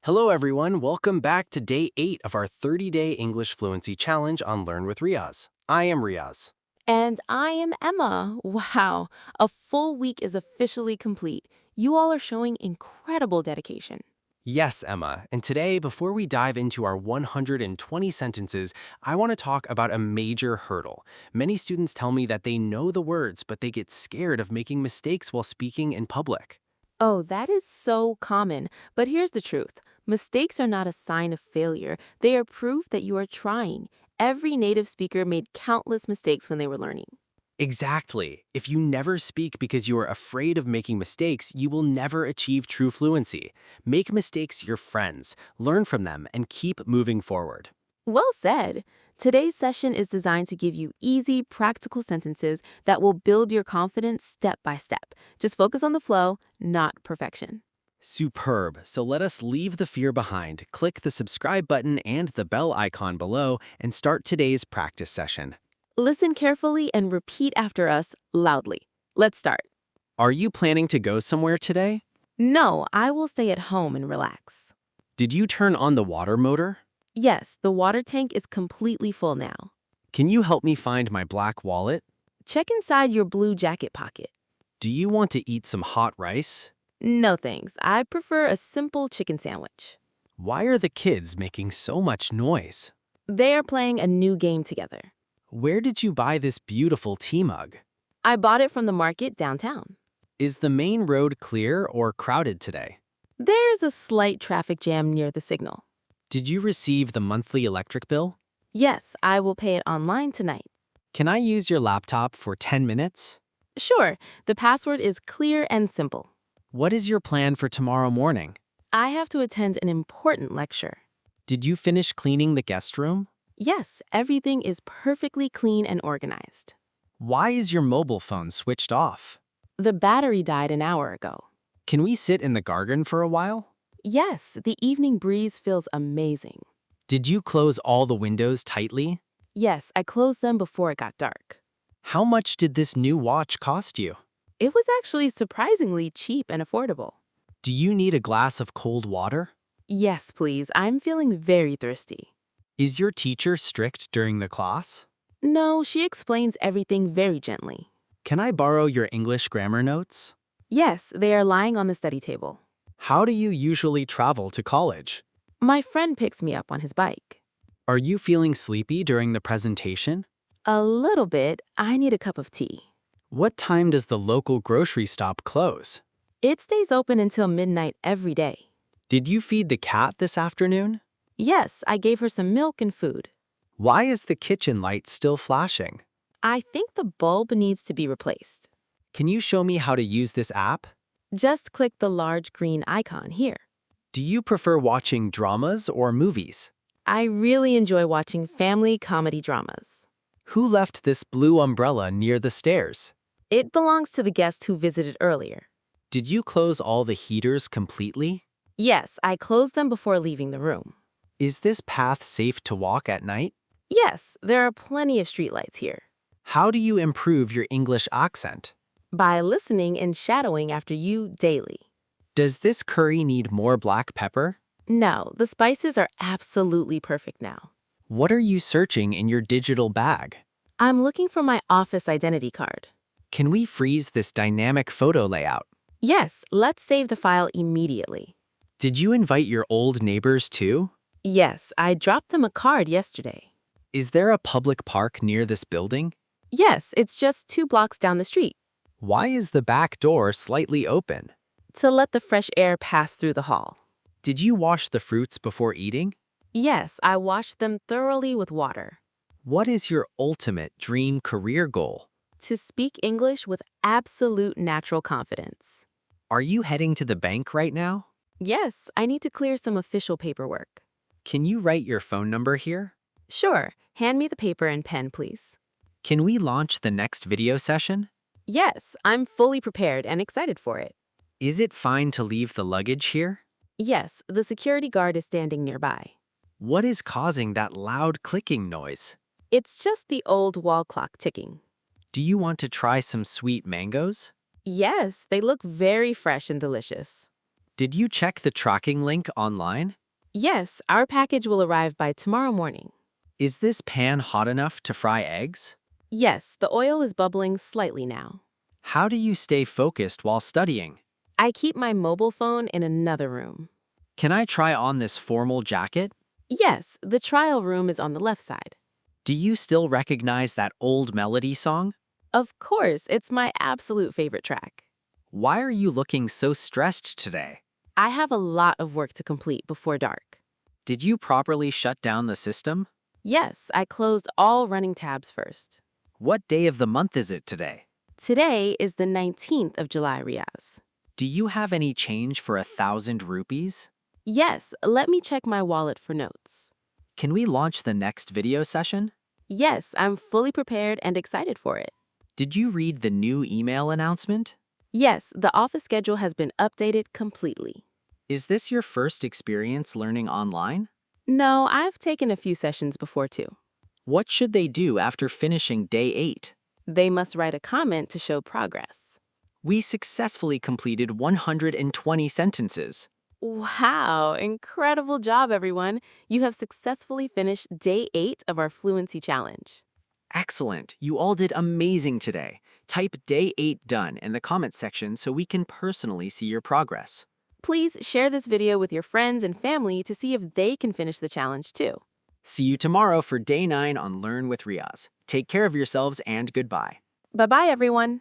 Hello, everyone. Welcome back to day 8 of our 30-day English Fluency Challenge on Learn with Riaz. I am Riaz. And I am Emma. Wow, a full week is officially complete. You all are showing incredible dedication. Yes, Emma. And today, before we dive into our 120 sentences, I want to talk about a major hurdle. Many students tell me that they know the words, but they get scared of making mistakes while speaking in public. Oh, that is so common. But here's the truth. Mistakes are not a sign of failure. They are proof that you are trying. Every native speaker made countless mistakes when they were learning. Exactly. If you never speak because you are afraid of making mistakes, you will never achieve true fluency. Make mistakes your friends, learn from them, and keep moving forward. Well said. Today's session is designed to give you easy, practical sentences that will build your confidence step by step. Just focus on the flow, not perfection. Superb. So let us leave the fear behind. Click the subscribe button and the bell icon below and start today's practice session. Listen carefully and repeat after us loudly. Let's start. Are you planning to go somewhere today? No, I will stay at home and relax. Did you turn on the water motor? Yes, the water tank is completely full now. Can you help me find my black wallet? Check inside your blue jacket pocket. Do you want to eat some hot rice? No thanks. I prefer a simple chicken sandwich. Why are the kids making so much noise? They are playing a new game together. Where did you buy this beautiful tea mug? I bought it from the market downtown. Is the main road clear or crowded today? There's a slight traffic jam near the signal. Did you receive the monthly electric bill? Yes, I will pay it online tonight. Can I use your laptop for 10 minutes? Sure, the password is clear and simple. What is your plan for tomorrow morning? I have to attend an important lecture. Did you finish cleaning the guest room? Yes, everything is perfectly clean and organized. Why is your mobile phone switched off? The battery died an hour ago. Can we sit in the garden for a while? Yes, the evening breeze feels amazing. Did you close all the windows tightly? Yes, I closed them before it got dark. How much did this new watch cost you? It was actually surprisingly cheap and affordable. Do you need a glass of cold water? Yes, please. I'm feeling very thirsty. Is your teacher strict during the class? No, she explains everything very gently. Can I borrow your English grammar notes? Yes, they are lying on the study table. How do you usually travel to college? My friend picks me up on his bike. Are you feeling sleepy during the presentation? A little bit. I need a cup of tea. What time does the local grocery stop close? It stays open until midnight every day. Did you feed the cat this afternoon? Yes, I gave her some milk and food. Why is the kitchen light still flashing? I think the bulb needs to be replaced. Can you show me how to use this app? Just click the large green icon here. Do you prefer watching dramas or movies? I really enjoy watching family comedy dramas. Who left this blue umbrella near the stairs? It belongs to the guest who visited earlier. Did you close all the heaters completely? Yes, I closed them before leaving the room. Is this path safe to walk at night? Yes, there are plenty of streetlights here. How do you improve your English accent? By listening and shadowing after you daily. Does this curry need more black pepper? No, the spices are absolutely perfect now. What are you searching in your digital bag? I'm looking for my office identity card. Can we freeze this dynamic photo layout? Yes, let's save the file immediately. Did you invite your old neighbors too? Yes, I dropped them a card yesterday. Is there a public park near this building? Yes, it's just 2 blocks down the street. Why is the back door slightly open? To let the fresh air pass through the hall. Did you wash the fruits before eating? Yes, I washed them thoroughly with water. What is your ultimate dream career goal? To speak English with absolute natural confidence. Are you heading to the bank right now? Yes, I need to clear some official paperwork. Can you write your phone number here? Sure, hand me the paper and pen, please. Can we launch the next video session? Yes, I'm fully prepared and excited for it. Is it fine to leave the luggage here? Yes, the security guard is standing nearby. What is causing that loud clicking noise? It's just the old wall clock ticking. Do you want to try some sweet mangoes? Yes, they look very fresh and delicious. Did you check the tracking link online? Yes, our package will arrive by tomorrow morning. Is this pan hot enough to fry eggs? Yes, the oil is bubbling slightly now. How do you stay focused while studying? I keep my mobile phone in another room. Can I try on this formal jacket? Yes, the trial room is on the left side. Do you still recognize that old melody song? Of course, it's my absolute favorite track. Why are you looking so stressed today? I have a lot of work to complete before dark. Did you properly shut down the system? Yes, I closed all running tabs first. What day of the month is it today? Today is the 19th of July, Riaz. Do you have any change for 1,000 rupees? Yes, let me check my wallet for notes. Can we launch the next video session? Yes, I'm fully prepared and excited for it. Did you read the new email announcement? Yes, the office schedule has been updated completely. Is this your first experience learning online? No, I've taken a few sessions before too. What should they do after finishing day 8? They must write a comment to show progress. We successfully completed 120 sentences. Wow, incredible job, everyone. You have successfully finished day 8 of our Fluency Challenge. Excellent. You all did amazing today. Type day 8 done in the comments section so we can personally see your progress. Please share this video with your friends and family to see if they can finish the challenge too. See you tomorrow for day 9 on Learn with Riaz. Take care of yourselves and goodbye. Bye-bye, everyone.